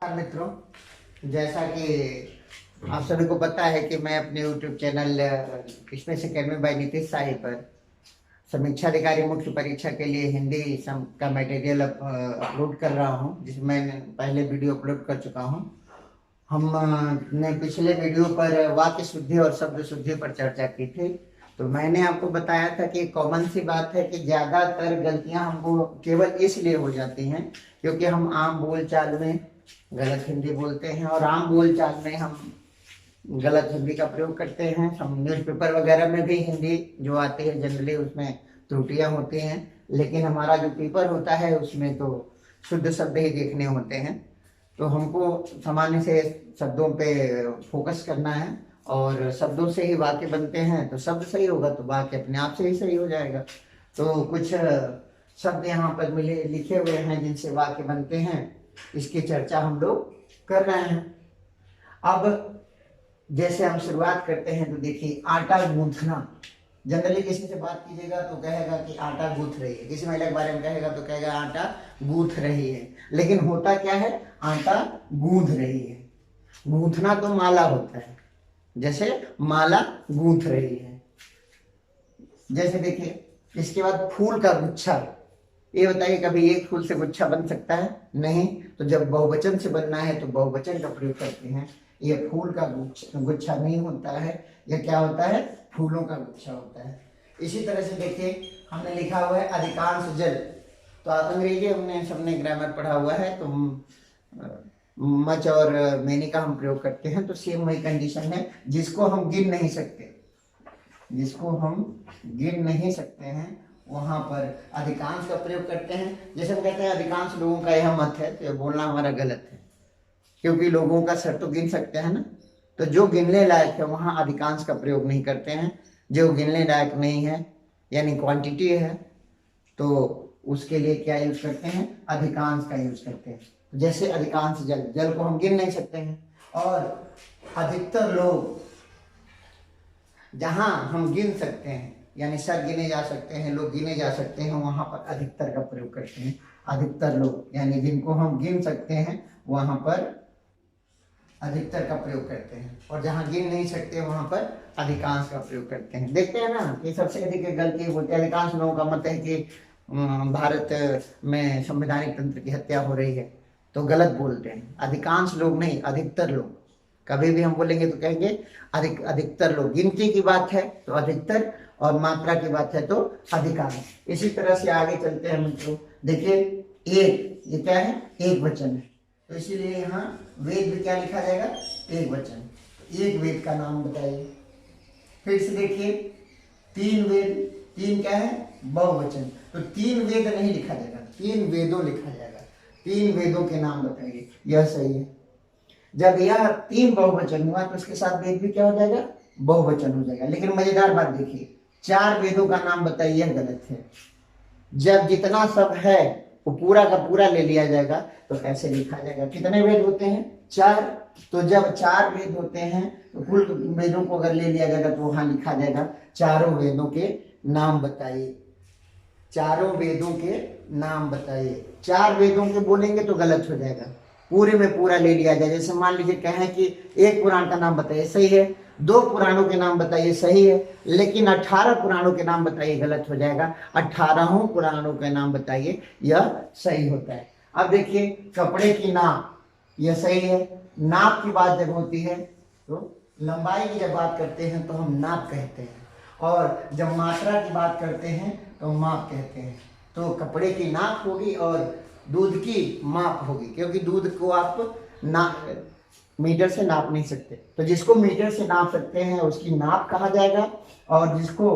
मित्रों, जैसा कि आप सभी को पता है कि मैं अपने YouTube channel space academy by Nitish Sahi पर समीक्षा अधिकारी मुख्य परीक्षा के लिए हिंदी का मटेरियल अपलोड कर रहा हूं, जिसमें मैंने पहले वीडियो अपलोड कर चुका हूं। हमने पिछले वीडियो पर वाक्य शुद्धि और शब्द शुद्धि पर चर्चा की थी। तो मैंने आपको बताया था कि कॉमन सी बात है कि ज्यादातर गलतियां हमको केवल इसलिए हो जाती हैं क्योंकि हम आम बोलचाल में गलत हिंदी बोलते हैं और आम बोलचाल में हम गलत हिंदी का प्रयोग करते हैं। हम न्यूज़पेपर वगैरह में भी हिंदी जो आती है जनरली उसमें त्रुटियां होती हैं, लेकिन हमारा जो पेपर होता है उसमें तो शुद्ध शब्द ही देखने होते हैं। तो हमको सामान्य से शब्दों पे फोकस करना है और शब्दों से ही वाक्य बनते हैं। तो शब्द सही होगा तो वाक्य अपने आप से ही सही हो जाएगा। तो कुछ शब्द यहाँ पर मिले लिखे हुए हैं जिनसे वाक्य बनते हैं, इसकी चर्चा हम लोग कर रहे हैं। अब जैसे हम शुरुआत करते हैं तो देखिए, आटा गूंथना। जनरली किसी से बात कीजिएगा तो कहेगा कि आटा गूंथ रही है, किसी महिला के बारे में कहेगा तो कहेगा आटा गूंथ रही है, लेकिन होता क्या है? आटा गूंथ रही है। गूंथना तो माला होता है, जैसे माला गूंथ रही है। जैसे देखिए, इसके बाद फूल का गुच्छा। ये बताइए, कभी एक फूल से गुच्छा बन सकता है? नहीं। तो जब बहुवचन से बनना है तो बहुवचन का प्रयोग करते हैं। ये फूल का गुच्छा नहीं होता है, यह क्या होता है? फूलों का गुच्छा होता है। इसी तरह से देखिए, हमने लिखा हुआ है अधिकांश जल। तो आप अंग्रेजी हमने सबने ग्रामर पढ़ा हुआ है, तो मच और मेनी का हम प्रयोग करते हैं। तो सेम वही कंडीशन है, जिसको हम गिन नहीं सकते, जिसको हम गिन नहीं सकते हैं वहां पर अधिकांश का प्रयोग करते हैं। जैसे हम कहते हैं अधिकांश लोगों का यह मत है, तो यह बोलना हमारा गलत है, क्योंकि लोगों का सर तो गिन सकते हैं ना। तो जो गिनने लायक है वहां अधिकांश का प्रयोग नहीं करते हैं। जो गिनने लायक नहीं है यानी क्वांटिटी है, तो उसके लिए क्या यूज करते हैं? अधिकांश का यूज करते हैं। जैसे अधिकांश जल, जल को हम गिन नहीं सकते हैं। और अधिकतर लोग, जहां हम गिन सकते हैं यानी सर गिने जा सकते हैं, लोग गिने जा सकते हैं, वहां पर अधिकतर का प्रयोग करते हैं। अधिकतर लोग यानी जिनको हम गिन सकते हैं वहां पर अधिकतर का प्रयोग करते हैं, और जहां गिन नहीं सकते वहां पर अधिकांश का प्रयोग करते हैं। देखते हैं ना कि सबसे अधिक गलती होती है। अधिकांश लोगों का मत है कि भारत में संवैधानिक तंत्र की हत्या हो रही है, तो गलत बोलते हैं। अधिकांश लोग नहीं, अधिकतर लोग। कभी भी हम बोलेंगे तो कहेंगे अधिकतर लोग। गिनती की बात है तो अधिकतर, और मात्रा की बात है तो अधिकांश। इसी तरह से आगे चलते हैं मित्रों। देखिए, एक, ये क्या है? एक वचन है, तो इसीलिए यहाँ वेद में क्या लिखा जाएगा? एक वचन। एक वेद का नाम बताइए। फिर से देखिए, तीन वेद। तीन क्या है? बहुवचन। तो तीन वेद नहीं लिखा जाएगा, तीन वेदों लिखा जाएगा। तीन वेदों के नाम बताइए, यह सही है। जब यह तीन बहुवचन हुआ तो उसके साथ वेद भी क्या हो जाएगा? बहुवचन हो जाएगा। लेकिन मजेदार बात देखिए, चार वेदों का नाम बताइए, यह गलत है। जब जितना सब है वो पूरा का पूरा ले लिया जाएगा तो ऐसे लिखा जाएगा। कितने वेद होते हैं? चार। तो जब चार वेद होते हैं तो कुल वेदों को अगर ले लिया जाएगा तो वहां लिखा जाएगा चारों वेदों के नाम बताइए। चारों वेदों के नाम बताइए। चार वेदों के बोलेंगे तो गलत हो जाएगा, पूरे में पूरा ले लिया जाए। जैसे मान लीजिए कहें कि एक पुराण का नाम बताइए, सही है। दो पुराणों के नाम बताइए, सही है। लेकिन 18 पुराणों के नाम बताइए, गलत हो जाएगा। 18 पुराणों के नाम बताइए, यह सही होता है। अब देखिए, कपड़े की नाप, यह सही है। नाप की बात जब होती है तो लंबाई की जब बात करते हैं तो हम नाप कहते हैं, और जब मात्रा की बात करते हैं तो माप कहते हैं। तो कपड़े की नाप होगी और दूध की माप होगी, क्योंकि दूध को आप मीटर से नाप नहीं सकते। तो जिसको मीटर से नाप सकते हैं उसकी नाप कहा जाएगा, और जिसको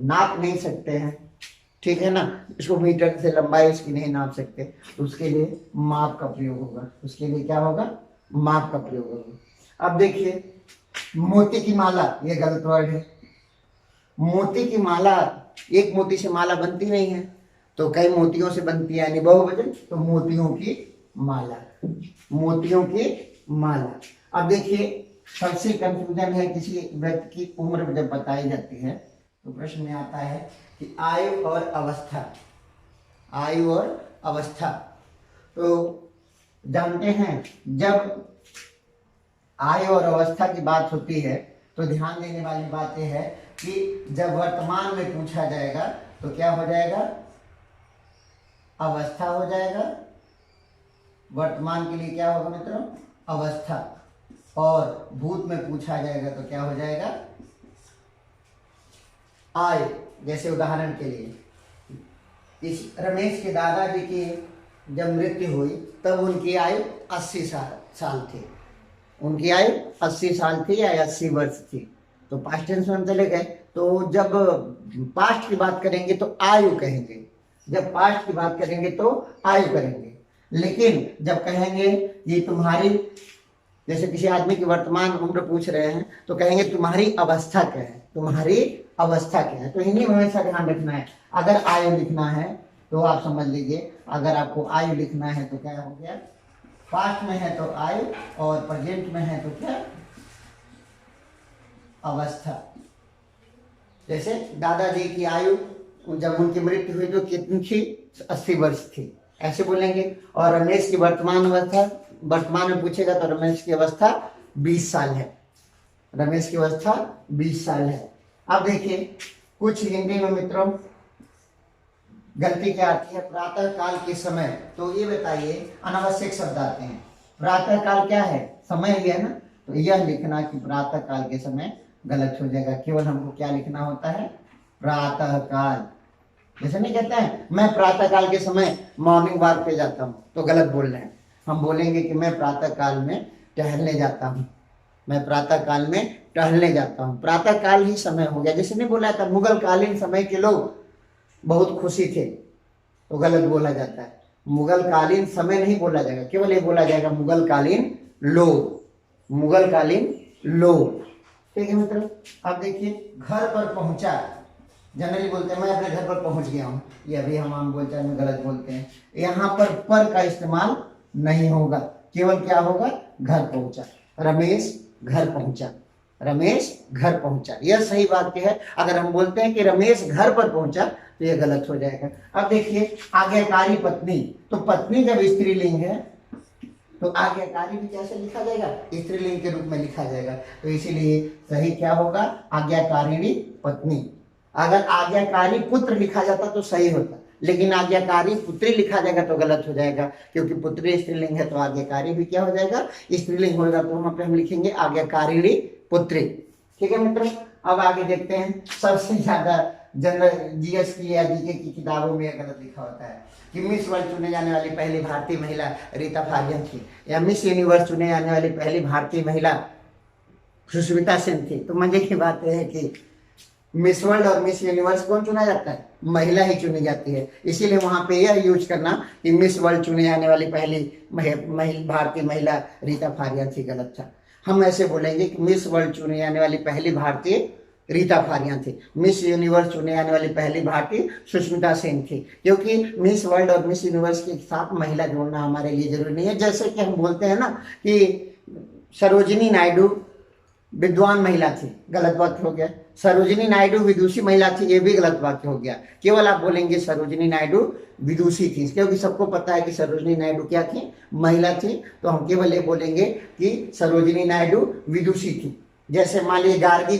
नाप नहीं सकते हैं, ठीक है ना, इसको मीटर से लंबाई उसकी नहीं नाप सकते, तो उसके लिए माप का प्रयोग होगा। उसके लिए क्या होगा? माप का प्रयोग होगा। अब देखिए, मोती की माला, ये गलत वर्ड है। मोती की माला, एक मोती से माला बनती नहीं है, तो कई मोतियों से बनती है, यानी बहुवचन। तो मोतियों की माला, मोतियों की माला। अब देखिए, सबसे कंफ्यूजन है किसी व्यक्ति की उम्र जब बताई जाती है तो प्रश्न में आता है कि आयु और अवस्था। आयु और अवस्था। तो जानते हैं जब आयु और अवस्था की बात होती है तो ध्यान देने वाली बात यह है कि जब वर्तमान में पूछा जाएगा तो क्या हो जाएगा, अवस्था हो जाएगा। वर्तमान के लिए क्या होगा मित्रों, अवस्था। और भूत में पूछा जाएगा तो क्या हो जाएगा, आयु। जैसे उदाहरण के लिए इस रमेश के दादाजी की जब मृत्यु हुई तब उनकी आयु 80 साल थी। उनकी आयु 80 साल थी या 80 वर्ष थी। तो पास्ट टेंस में हम चले गए, तो जब पास्ट की बात करेंगे तो आयु कहेंगे, जब पास्ट की बात करेंगे तो आयु करेंगे। लेकिन जब कहेंगे ये तुम्हारी, जैसे किसी आदमी की वर्तमान उम्र पूछ रहे हैं तो कहेंगे तुम्हारी अवस्था क्या है, तुम्हारी अवस्था क्या है। तो इन्हीं में हमेशा ध्यान रखना है। अगर आयु लिखना है तो आप समझ लीजिए, अगर आपको आयु लिखना है तो क्या हो गया, पास्ट में है तो आयु और प्रेजेंट में है तो क्या, अवस्था। जैसे दादाजी की आयु जब उनकी मृत्यु हुई तो कितनी थी, 80 वर्ष थी, ऐसे बोलेंगे। और रमेश की वर्तमान अवस्था, वर्तमान में पूछेगा तो रमेश की अवस्था 20 साल है, रमेश की अवस्था 20 साल है। अब देखिए कुछ हिंदी में मित्रों गलती क्या आती है, प्रातः काल के समय। तो ये बताइए अनावश्यक शब्द आते हैं। प्रातः काल क्या है, समय ही है ना, तो यह लिखना कि प्रातः काल के समय गलत हो जाएगा। केवल हमको क्या लिखना होता है, प्रातः काल। जैसे नहीं कहते हैं मैं प्रातः काल के समय मॉर्निंग वॉक पे जाता हूँ, तो गलत बोल रहे हैं। हम बोलेंगे कि मैं प्रातः काल में टहलने जाता हूँ, मैं प्रातः काल में टहलने जाता हूँ। प्रातः काल ही समय हो गया। जैसे नहीं बोला था मुगल कालीन समय के लोग बहुत खुशी थे, तो गलत बोला जाता है। मुगल कालीन समय नहीं बोला जाएगा, केवल ये बोला जाएगा मुगल कालीन लोग, मुगल कालीन लोग। ठीक है मित्रों। अब देखिए घर पर पहुंचा, जनरली बोलते हैं मैं अपने घर पर पहुंच गया हूँ, ये अभी हम आम बोलचाल में गलत बोलते हैं। यहाँ पर का इस्तेमाल नहीं होगा, केवल क्या होगा, घर पहुंचा। रमेश घर पहुंचा, रमेश घर पहुंचा, यह सही वाक्य है। अगर हम बोलते हैं कि रमेश घर पर पहुंचा तो यह गलत हो जाएगा। अब देखिए आज्ञाकारी पत्नी, तो पत्नी जब स्त्रीलिंग है तो आज्ञाकारी भी कैसे लिखा जाएगा, स्त्रीलिंग के रूप में लिखा जाएगा। तो इसीलिए सही क्या होगा, आज्ञाकारिणी पत्नी। अगर आज्ञाकारी पुत्र लिखा जाता तो सही होता, लेकिन आज्ञाकारी पुत्री लिखा जाएगा तो गलत हो जाएगा, क्योंकि पुत्री स्त्रीलिंग है तो आज्ञाकारी भी क्या हो जाएगा, स्त्रीलिंग होगा। तो वहां पे हम लिखेंगे आज्ञाकारिणी पुत्री। ठीक है मित्रों। अब आगे देखते हैं, सबसे ज्यादा जनरल जीएस की या जीके की किताबों में गलत लिखा होता है कि मिस वर्ल्ड चुने जाने वाली पहली भारतीय महिला रीता फारियन थी, या मिस यूनिवर्स चुने जाने वाली पहली भारतीय महिला सुष्मिता सेन थी। तो मजे की बात यह है कि मिस वर्ल्ड और मिस यूनिवर्स कौन चुना जाता है, महिला ही चुनी जाती है। इसीलिए वहां पे यह यूज करना कि मिस वर्ल्ड चुने जाने वाली पहली भारतीय महिला रीता फारियन थी, गलत था। हम ऐसे बोलेंगे कि मिस वर्ल्ड चुने जाने वाली पहली भारतीय रीता फारियन थी, मिस यूनिवर्स चुने जाने वाली पहली भारतीय सुष्मिता सेन थी, क्योंकि मिस वर्ल्ड और मिस यूनिवर्स के साथ महिला जोड़ना हमारे लिए जरूरी नहीं है। जैसे कि हम बोलते हैं ना कि सरोजिनी नायडू विद्वान महिला थी, गलत वाक्य हो गया। सरोजिनी नायडू विदुषी महिला थी, ये भी गलत वाक्य हो गया। केवल आप बोलेंगे सरोजिनी नायडू विदुषी थी, क्योंकि सबको पता है कि सरोजिनी नायडू क्या थी, महिला थी। तो हम केवल ये बोलेंगे कि सरोजिनी नायडू विदुषी थी। जैसे मान लीजिए गार्गी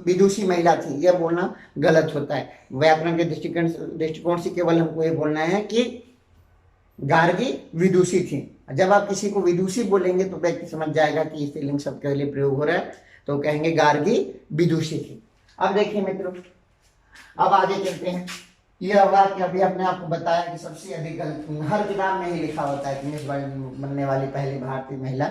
विदुषी महिला थी, यह बोलना गलत होता है। व्याकरण के दृष्टिकोण से केवल हमको ये बोलना है कि गार्गी विदुषी थी। जब आप किसी को विदुषी बोलेंगे तो व्यक्ति समझ जाएगा कि स्त्रीलिंग शब्द के लिए प्रयोग हो रहा है, तो कहेंगे गार्गी विदुषी थी। अब देखिए मित्रों, अब आगे चलते हैं। यह वाक्य अभी अपने आपको बताया कि सबसे अधिक गलत हर किताब में ही लिखा होता है कि मिस वर्ल्ड बनने वाली पहली भारतीय महिला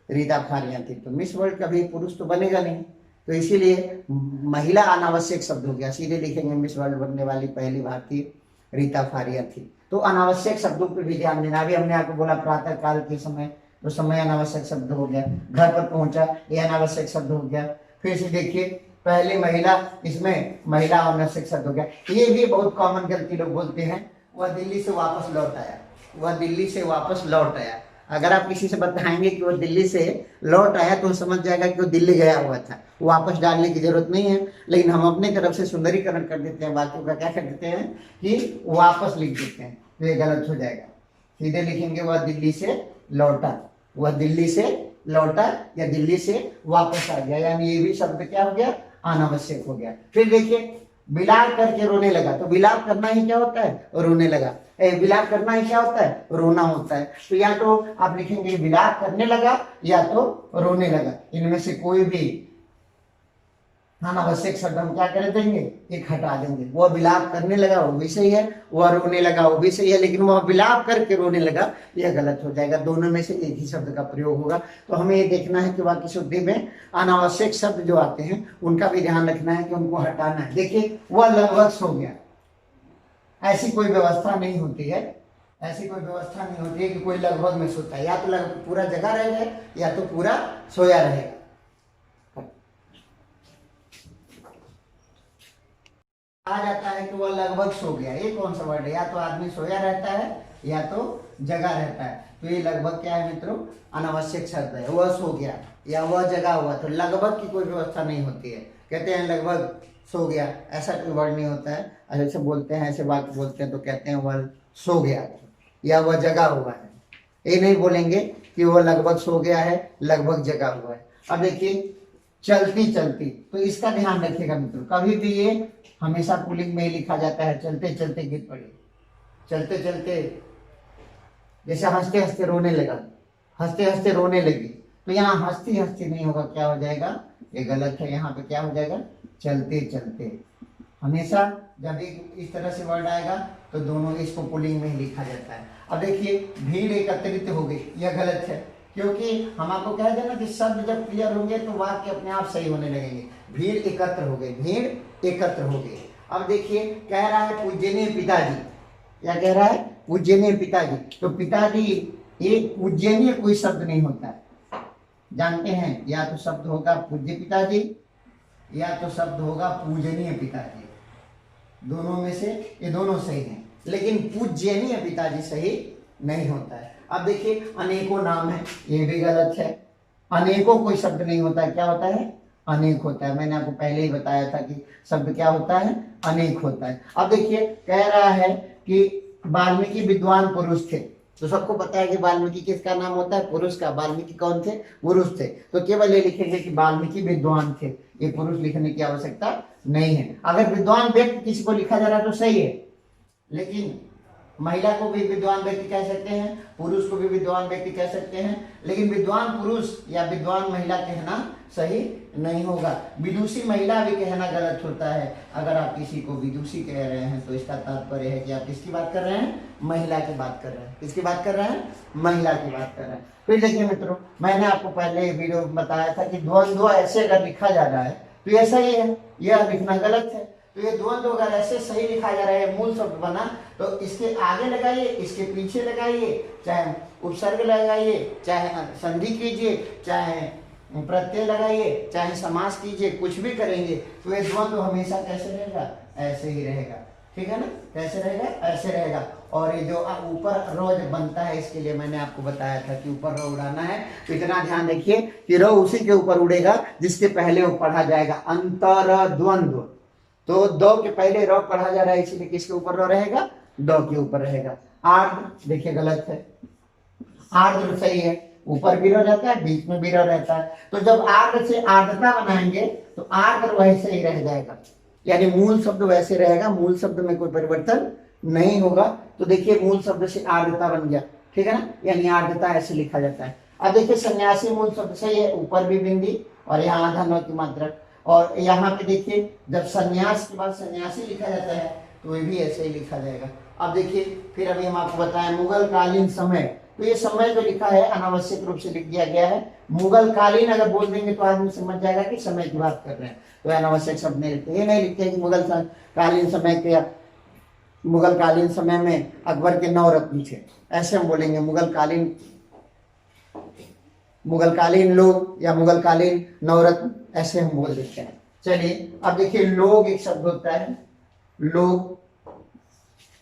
रीता फारियन थी। तो मिस वर्ल्ड कभी पुरुष तो बनेगा नहीं, तो इसीलिए महिला अनावश्यक शब्द हो गया। सीधे लिखेंगे मिस वर्ल्ड बनने वाली पहली भारतीय रीता फारियन थी। तो अनावश्यक शब्दों पर भी ध्यान देना। अभी हमने आपको बोला प्रातः काल के समय, तो समय अनावश्यक शब्द हो गया। घर पर पहुंचा, ये अनावश्यक शब्द हो गया। फिर से देखिए पहली महिला, इसमें महिला अनावश्यक शब्द हो गया। ये भी बहुत कॉमन गलती लोग बोलते हैं, वह दिल्ली से वापस लौट आया, वह दिल्ली से वापस लौट आया। अगर आप किसी से बताएंगे कि वो दिल्ली से लौट आया तो समझ जाएगा कि वो दिल्ली गया हुआ था, वापस डालने की जरूरत नहीं है। लेकिन हम अपने तरफ से सुंदरीकरण कर देते हैं, वाक्यों का क्या कर देते हैं कि वापस लिख देते हैं, तो ये गलत हो जाएगा। सीधे लिखेंगे वह दिल्ली से लौटा, वह दिल्ली से लौटा या दिल्ली से वापस आ गया, यानी ये भी शब्द क्या हो गया, अनावश्यक हो गया। फिर देखिए विलाप करके रोने लगा, तो विलाप करना ही क्या होता है, रोने लगा। विलाप करना ही क्या होता है, रोना होता है। तो या तो आप लिखेंगे विलाप करने लगा या तो रोने लगा, इनमें से कोई भी अनावश्यक शब्द हम क्या कर देंगे, एक हटा देंगे। वह विलाप करने लगा वो भी सही है, वह रोने लगा वो भी सही है, लेकिन वह विलाप करके रोने लगा यह गलत हो जाएगा। दोनों में से एक ही शब्द का प्रयोग होगा। तो हमें ये देखना है कि वाक्य शुद्धि में अनावश्यक शब्द जो आते हैं उनका भी ध्यान रखना है कि उनको हटाना है। देखिए वह लगभग सो गया, ऐसी कोई व्यवस्था नहीं होती है, ऐसी कोई व्यवस्था नहीं होती है कि कोई लगभग में सोता है, या तो लगभग पूरा जगा रहेगा या तो पूरा सोया रहेगा। आ जाता है कि वह लगभग सो गया, ये कौन सा वर्ड है, या तो आदमी सोया रहता है या तो जगा रहता है। तो ये लगभग क्या है मित्रों, अनावश्यक शब्द है। वह सो गया या वह जगा हुआ, तो लगभग की कोई व्यवस्था नहीं होती है। कहते हैं लगभग सो गया, ऐसा कोई वर्ड नहीं होता है। ऐसे बोलते हैं, ऐसे वाक्य बोलते हैं तो कहते हैं वह सो गया या वह जगा हुआ है। ये नहीं बोलेंगे कि वह लगभग सो गया है, लगभग जगा हुआ है। अब देखिए चलती चलती, तो इसका ध्यान रखिएगा मित्रों, कभी भी ये हमेशा पुल्लिंग में ही लिखा जाता है। चलते चलते गिर पड़े, चलते चलते, जैसे हंसते हंसते रोने लगा, हंसते हंसते रोने लगी, तो यहाँ हंसती हंसती नहीं होगा, क्या हो जाएगा, ये गलत है। यहाँ पे क्या हो जाएगा, चलते चलते। हमेशा जब एक इस तरह से वर्ड आएगा तो दोनों इसको पुल्लिंग में ही लिखा जाता है। अब देखिए भीड़ एकत्रित हो गई, यह गलत है, क्योंकि हम आपको कह देना कि शब्द जब क्लियर होंगे तो वाक्य अपने आप सही होने लगेंगे। भीड़ एकत्र हो गई, भीड़ एकत्र हो गई। अब देखिए कह रहा है पूजनीय पिताजी, क्या कह रहा है, पूजनीय पिताजी। तो पिताजी एक पूजनीय कोई शब्द नहीं होता है, जानते हैं, या तो शब्द होगा पूज्य पिताजी या तो शब्द होगा पूजनीय पिताजी। दोनों में से ये दोनों सही हैं, लेकिन पूजनीय पिताजी सही नहीं होता है। अब देखिए अनेकों नाम है, ये भी गलत है। अनेकों कोई शब्द नहीं होता है, क्या होता है, अनेक होता है। मैंने आपको पहले ही बताया था कि शब्द क्या होता है, अनेक होता है। अब देखिए कह रहा है कि वाल्मीकि विद्वान पुरुष थे, तो सबको पता है कि वाल्मीकि किसका नाम होता है, पुरुष का। वाल्मीकि कौन थे, पुरुष थे। तो केवल ये लिखेंगे कि वाल्मीकि विद्वान थे, ये पुरुष लिखने की आवश्यकता नहीं है। अगर विद्वान व्यक्ति किसी को लिखा जा रहा है तो सही है, लेकिन महिला को भी विद्वान व्यक्ति कह सकते हैं, पुरुष को भी विद्वान व्यक्ति कह सकते हैं, लेकिन विद्वान पुरुष या विद्वान महिला कहना सही नहीं होगा। विदुषी महिला भी कहना गलत होता है। अगर आप किसी को विदुषी कह रहे हैं तो इसका तात्पर्य है कि आप किसकी बात कर रहे हैं, महिला की बात कर रहे हैं। किसकी बात कर रहे हैं, महिला की बात कर रहे हैं। फिर देखिए मित्रों, मैंने आपको पहले वीडियो में बताया था कि द्वंद्व ऐसे अगर लिखा जा रहा है तो ऐसा ही है, यह लिखना गलत है। तो ये द्वंद्व अगर ऐसे सही लिखा जा रहा है, मूल शब्द बना, तो इसके आगे लगाइए, इसके पीछे लगाइए, चाहे उपसर्ग लगाइए, चाहे संधि कीजिए, चाहे प्रत्यय लगाइए, चाहे समास कीजिए, कुछ भी करेंगे तो ये द्वंद्व हमेशा कैसे रहेगा, ऐसे ही रहेगा। ठीक है ना, कैसे रहेगा, ऐसे रहेगा। और ये जो ऊपर रो बनता है, इसके लिए मैंने आपको बताया था कि ऊपर रो उड़ाना है। तो इतना ध्यान रखिए कि रो उसी के ऊपर उड़ेगा जिसके पहले वो पढ़ा जाएगा, अंतर द्वंद्व। तो दो के पहले रो पढ़ा जा रहा है, इसलिए किसके ऊपर रो रहेगा, दो के ऊपर रहेगा। आर्द्र देखिए गलत है, आर्द्र सही है, ऊपर भी रो रहता है, बीच में भी रो रहता है। तो जब आर्द्र से आर्द्रता बनाएंगे तो आर्द्र वैसे ही रह जाएगा, यानी मूल शब्द वैसे रहेगा, मूल शब्द में कोई परिवर्तन नहीं होगा। तो देखिए मूल शब्द से आर्द्रता बन गया, ठीक है ना, यानी आर्द्रता ऐसे लिखा जाता है। अब देखिए सन्यासी मूल शब्द सही है, ऊपर भी बिंदी और यहाँ आधा न की मात्रा। और यहाँ पे देखिए जब सन्यास के बाद सन्यासी लिखा जाता है तो ये भी ऐसे ही लिखा जाएगा। अब देखिए फिर अभी हम आपको बताएं मुगल कालीन समय, तो ये समय जो लिखा है अनावश्यक रूप से लिख दिया गया है। मुगल कालीन अगर बोल देंगे तो आदमी समझ जाएगा कि समय की बात कर रहे हैं, तो अनावश्यक शब्द नहीं लिखते। ये नहीं लिखते कि मुगल कालीन समय के, मुगल कालीन समय में अकबर के 9 रत्न थे, ऐसे हम बोलेंगे मुगल कालीन लोग या मुगल कालीन 9 रत्न, ऐसे हम बोल देते हैं। चलिए अब देखिए लोग एक शब्द होता है, लोग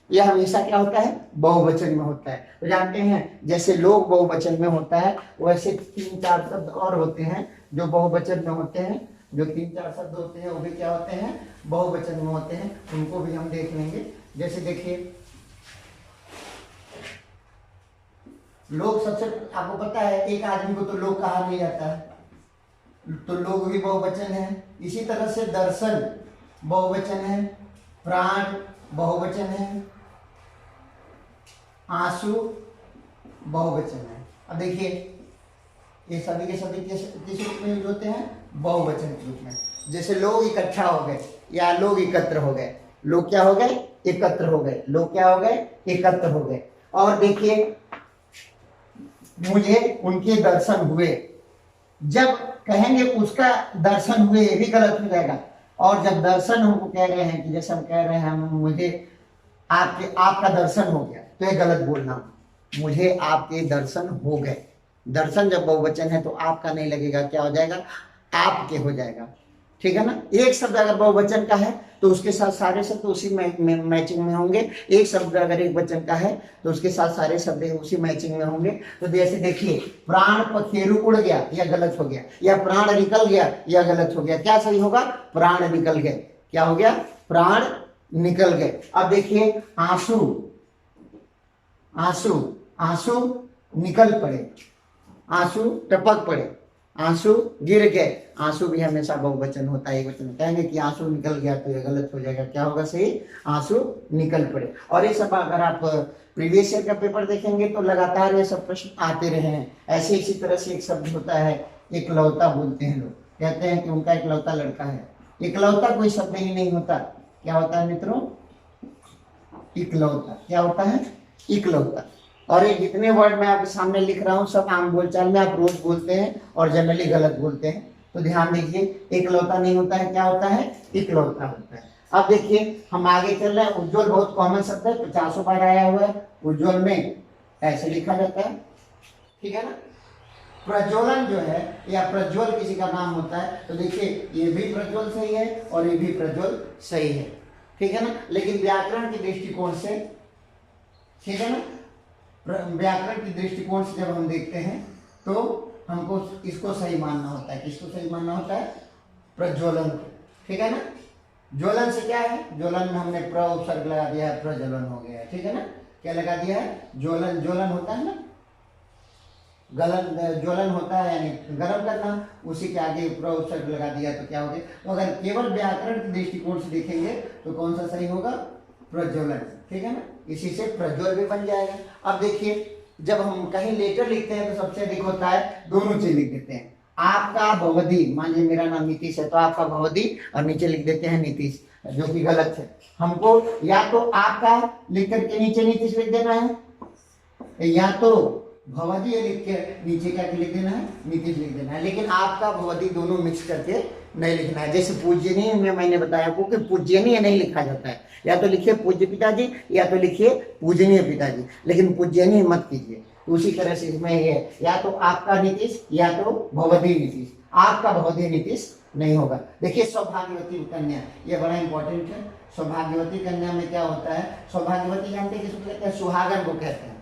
यह हमेशा क्या होता है, बहुवचन में होता है। तो जानते हैं जैसे लोग बहुवचन में होता है, वैसे 3-4 शब्द और होते हैं जो बहुवचन में होते हैं। जो 3-4 शब्द होते हैं वो भी क्या होते हैं, बहुवचन में होते हैं, उनको भी हम देख लेंगे। जैसे देखिए लोग सबसे, आपको पता है एक आदमी को तो लोग कहा नहीं जाता है, तो लोग भी बहुवचन है। इसी तरह से दर्शन बहुवचन है, प्राण बहुवचन है, आंसू बहुवचन है। अब देखिए ये सभी के सभी किस रूप में यूज होते हैं? बहुवचन के रूप में। जैसे लोग इकट्ठा हो गए या लोग एकत्र हो गए। लोग क्या हो गए? एकत्र हो गए। लोग क्या हो गए? एकत्र हो गए। और देखिए मुझे उनके दर्शन हुए, जब कहेंगे उसका दर्शन हुए ये भी गलत हो जाएगा। और जब दर्शन हमको कह रहे हैं कि जैसे हम कह रहे हैं मुझे आपका दर्शन हो गया, तो ये गलत बोलना, मुझे आपके दर्शन हो गए। दर्शन जब बहुवचन है तो आपका नहीं लगेगा, क्या हो जाएगा? आपके हो जाएगा। ठीक है ना। एक शब्द अगर बहुवचन का है तो उसके साथ सारे शब्द उसी मैचिंग में होंगे। एक शब्द अगर एक वचन का है तो उसके साथ सारे शब्द उसी मैचिंग में होंगे। तो जैसे देखिए प्राण पखेरु उड़ गया, यह गलत हो गया, या प्राण निकल गया, यह गलत हो गया। क्या सही होगा? प्राण निकल गए। क्या हो गया? प्राण निकल गए। अब देखिए आंसू, आंसू, आंसू निकल पड़े, आंसू टपक पड़े, आंसू गिर गए। आंसू भी हमेशा बहुवचन होता है, एक वचन। कहेंगे कि आंसू निकल गया तो ये गलत हो जाएगा। क्या होगा सही? आंसू निकल पड़े। और ये सब अगर आप प्रीवियस ईयर का पेपर देखेंगे तो लगातार ये सब प्रश्न आते रहे हैं। ऐसे इसी तरह से एक शब्द होता है इकलौता, बोलते हैं लोग, कहते हैं कि उनका इकलौता लड़का है। इकलौता कोई शब्द ही नहीं होता। क्या होता है मित्रों? इकलौता। क्या होता है? इकलौता। और ये जितने वर्ड मैं आपके सामने लिख रहा हूँ सब आम बोलचाल में आप रोज बोलते हैं और जनरली गलत बोलते हैं, तो ध्यान दीजिए। इकलौता नहीं होता है, क्या होता है? इकलौता होता है। अब देखिए हम आगे चल रहे हैं। उज्ज्वल बहुत कॉमन शब्द है, 50 बार आया हुआ है। उज्ज्वल में ऐसे लिखा जाता है, ठीक है ना। प्रज्वलन जो है या प्रज्वल किसी का नाम होता है, तो देखिए ये भी प्रज्वल सही है और ये भी प्रज्वल सही है, ठीक है ना। लेकिन व्याकरण के दृष्टिकोण से, ठीक है ना, व्याकरण की दृष्टिकोण से जब हम देखते हैं तो हमको इसको सही मानना होता है। किसको सही मानना होता है? प्रज्वलन, ठीक है ना। ज्वलन से क्या है? ज्वलन में हमने प्र उपसर्ग लगा दिया है, प्रज्वलन हो गया है, ठीक है ना। क्या लगा दिया है? ज्वलन, ज्वलन होता है ना, गलन, ज्वलन होता है यानी गर्म करना, उसी के आगे प्र उपसर्ग लगा दिया तो क्या हो गया? तो अगर केवल व्याकरण के दृष्टिकोण से देखेंगे तो कौन सा सही होगा? प्रज्वलन, ठीक है ना। इसी से प्रज्वल भी बन जाएगा। अब देखिए जब हम कहीं लेटर लिखते हैं तो सबसे अधिक होता है दोनों चीज लिख देते हैं। आपका भवदी, मान लीजिए मेरा नाम नीतीश है तो आपका भवदी और नीचे लिख देते हैं नीतीश, जो कि गलत है। हमको या तो आपका लिख करके नीचे नीतीश लिख देना है, या तो भवदी लिख के नीचे क्या लिख देना है? नीतीश लिख देना है। लेकिन आपका भवदी दोनों मिक्स करके नहीं लिखना है। जैसे पूजनीय में मैंने बताया आपको कि पूजनीय नहीं लिखा जाता है, या तो लिखिए पूज्य पिताजी या तो लिखिए पूजनीय पिताजी, लेकिन पूजनीय मत कीजिए। तो उसी तरह से इसमें ये या तो आपका नीतीश या तो भवदी नीतीश। आपका भवदी नीतीश नहीं होगा। देखिए सौभाग्यवती कन्या, ये बड़ा इंपॉर्टेंट है। सौभाग्यवती कन्या में क्या होता है? सौभाग्यवती जानते हैं किसको कहते हैं? सुहागन को कहते हैं।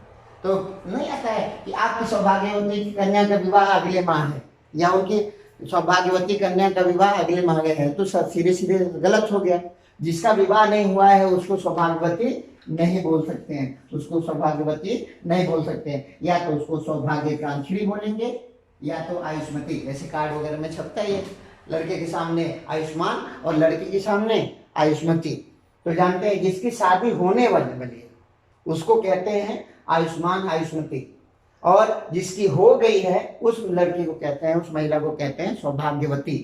तो नहीं आता है कि आपकी सौभाग्यवती कन्या का विवाह अगले माह है, या उनकी सौभाग्यवती कन्या का विवाह अगले माह है, तो सब सीधे सीधे गलत हो गया। जिसका विवाह नहीं हुआ है उसको सौभाग्यवती नहीं बोल सकते हैं, उसको सौभाग्यवती नहीं बोल सकते हैं। या तो उसको सौभाग्यकांक्षी बोलेंगे या तो आयुष्मती। जैसे कार्ड वगैरह में छपता है, लड़के के सामने आयुष्मान और लड़की के सामने आयुष्मती। तो जानते हैं जिसकी शादी होने वाली है उसको कहते हैं आयुष्मान आयुष्मती, और जिसकी हो गई है उस लड़की को कहते हैं, उस महिला को कहते हैं सौभाग्यवती,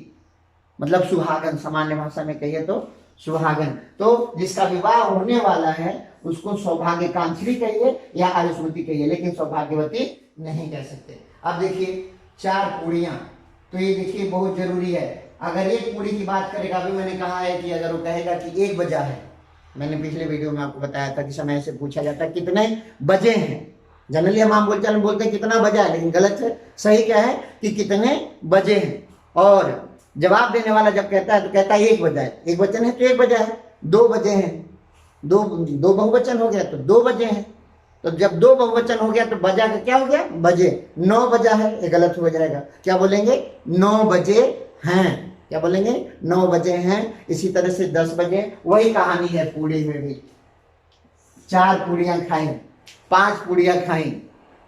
मतलब सुहागन। सामान्य भाषा में कहिए तो सुहागन। तो जिसका विवाह होने वाला है उसको सौभाग्यकांक्षी कहिए या आयुष्मती कहिए, लेकिन सौभाग्यवती नहीं कह सकते। अब देखिए 4 पूड़ियां, तो ये देखिए बहुत जरूरी है। अगर एक पूड़ी की बात करेगा, अभी मैंने कहा है कि अगर वो कहेगा कि 1 बजा है, मैंने पिछले वीडियो में आपको बताया था कि समय से पूछा जाता है कितने बजे हैं। जनरली हम आम बोलचाल में बोलते हैं कितना बजा है, लेकिन गलत है। सही क्या है कि कितने बजे हैं। और जवाब देने वाला जब कहता है तो कहता है 1 बजा है। 1 वचन है तो 1 बजा है। 2 बजे हैं, दो बहुवचन हो गया तो 2 बजे हैं। तो जब 2 बहुवचन हो गया तो बजा का क्या हो गया? बजे। 9 बजा है, ये गलत हो जाएगा। क्या बोलेंगे? 9 बजे हैं। क्या बोलेंगे? 9 बजे हैं। इसी तरह से 10 बजे। वही कहानी है पूड़ी में भी। 4 पूड़ियां खाई, 5 पूड़ियां खाई,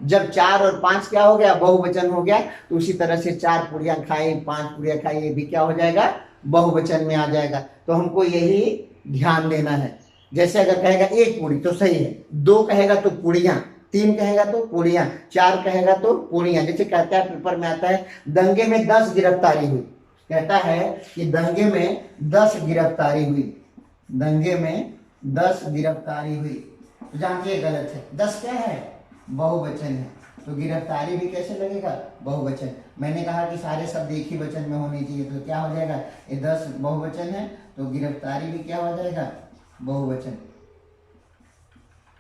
जब 4 और 5 क्या हो गया, बहुवचन हो गया, तो उसी तरह से 4 पूड़ियां खाई, 5 पूड़ियां खाई, ये भी क्या हो जाएगा, बहुवचन में आ जाएगा। तो हमको यही ध्यान देना है। जैसे अगर कहेगा 1 पूड़ी तो सही है, 2 कहेगा तो पूड़ियां, 3 कहेगा तो पूड़ियां, 4 कहेगा तो पूड़ियां। जैसे कहता है पेपर में आता है दंगे में 10 गिरफ्तारी हुई, कहता है कि दंगे में 10 गिरफ्तारी हुई, दंगे में 10 गिरफ्तारी हुई, तो जानते गलत है। 10 क्या है, बहुवचन है, तो गिरफ्तारी भी कैसे लगेगा, बहुवचन। मैंने कहा कि सारे शब्द एक ही वचन में होने चाहिए, तो क्या हो जाएगा, ये 10 बहुवचन है, तो गिरफ्तारी भी क्या हो जाएगा, बहुवचन।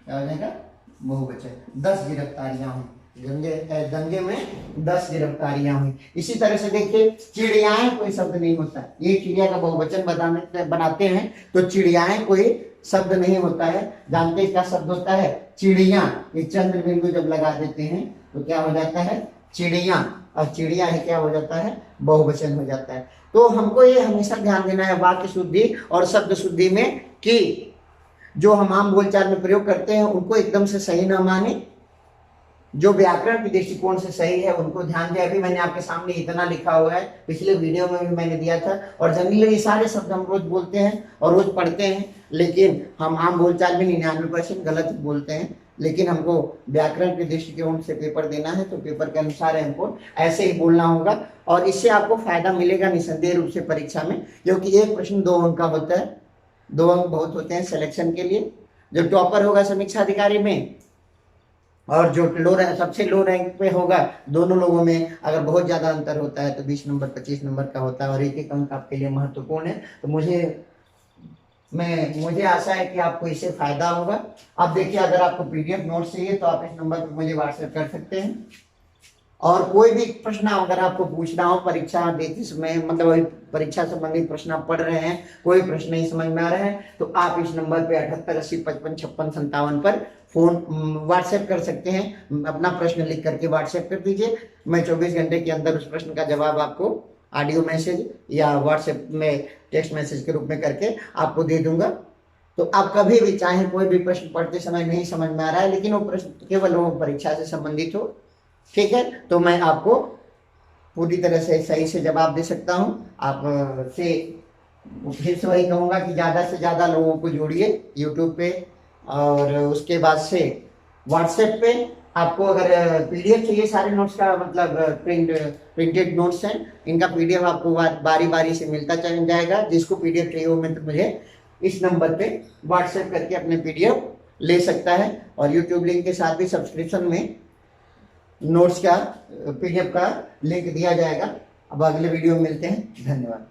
क्या हो जाएगा, बहुवचन। 10 गिरफ्तारियां हुई, दंगे में 10 गिरफ्तारियां हुई। इसी तरह से देखिए चिड़ियाएं कोई शब्द नहीं होता, ये चिड़िया का बहुवचन बनाते हैं तो चिड़ियाएं कोई शब्द नहीं होता है। जानते हैं क्या शब्द होता है, चिड़िया। ये चंद्र बिंदु जब लगा देते हैं तो क्या हो जाता है, चिड़िया, और चिड़िया ही क्या हो जाता है, बहुवचन हो जाता है। तो हमको ये हमेशा ध्यान देना है वाक्य शुद्धि और शब्द शुद्धि में कि जो हम आम बोलचाल में प्रयोग करते हैं उनको एकदम से सही ना माने, जो व्याकरण के दृष्टिकोण से सही है उनको ध्यान दें। अभी मैंने आपके सामने इतना लिखा हुआ है, पिछले वीडियो में भी मैंने दिया था। और जनरली ये सारे शब्द हम रोज बोलते हैं और रोज पढ़ते हैं, लेकिन हम आम बोलचाल में 99% गलत बोलते हैं। लेकिन हमको व्याकरण के दृष्टिकोण से पेपर देना है, तो पेपर के अनुसार हमको ऐसे ही बोलना होगा, और इससे आपको फायदा मिलेगा निसंदेह रूप से परीक्षा में, क्योंकि एक प्रश्न 2 अंक का होता है, 2 अंक बहुत होते हैं सिलेक्शन के लिए। जो टॉपर होगा समीक्षा अधिकारी में, और जो सबसे लो रैंक पे होगा, दोनों लोगों में अगर बहुत ज्यादा अंतर होता है तो 20 नंबर 25 नंबर का होता है, और एक एक अंक आपके लिए महत्वपूर्ण है। तो मुझे आशा है कि आपको इससे फायदा होगा। अब देखिए अगर आपको पीडीएफ नोट चाहिए तो आप इस नंबर पर मुझे व्हाट्सएप कर सकते हैं, और कोई भी प्रश्न अगर आपको पूछना हो परीक्षा देते समय, मतलब परीक्षा संबंधित प्रश्न आप पढ़ रहे हैं, कोई प्रश्न नहीं समझ में आ रहा है, तो आप इस नंबर पे 78 80 55 56 57 पर फोन व्हाट्सएप कर सकते हैं। अपना प्रश्न लिख करके व्हाट्सएप कर दीजिए, मैं 24 घंटे के अंदर उस प्रश्न का जवाब आपको ऑडियो मैसेज या व्हाट्सएप में टेक्स्ट मैसेज के रूप में करके आपको दे दूंगा। तो आप कभी भी चाहे कोई भी प्रश्न पढ़ते समय नहीं समझ में आ रहा है, लेकिन वो प्रश्न केवल वो परीक्षा से संबंधित हो, ठीक है, तो मैं आपको पूरी तरह से सही से जवाब दे सकता हूं। आप से फिर से वही कहूंगा कि ज़्यादा से ज़्यादा लोगों को जोड़िए यूट्यूब पे, और उसके बाद से व्हाट्सएप पे। आपको अगर पीडीएफ चाहिए सारे नोट्स का, मतलब प्रिंटेड नोट्स हैं, इनका पीडीएफ आपको बारी बारी से मिलता चल जाएगा। जिसको पीडीएफ चाहिए वो मित्र मुझे इस नंबर पे व्हाट्सएप करके अपने पीडीएफ ले सकता है, और यूट्यूब लिंक के साथ भी सब्सक्रिप्शन में नोट्स का पीडीएफ का लिंक दिया जाएगा। अब अगले वीडियो में मिलते हैं, धन्यवाद।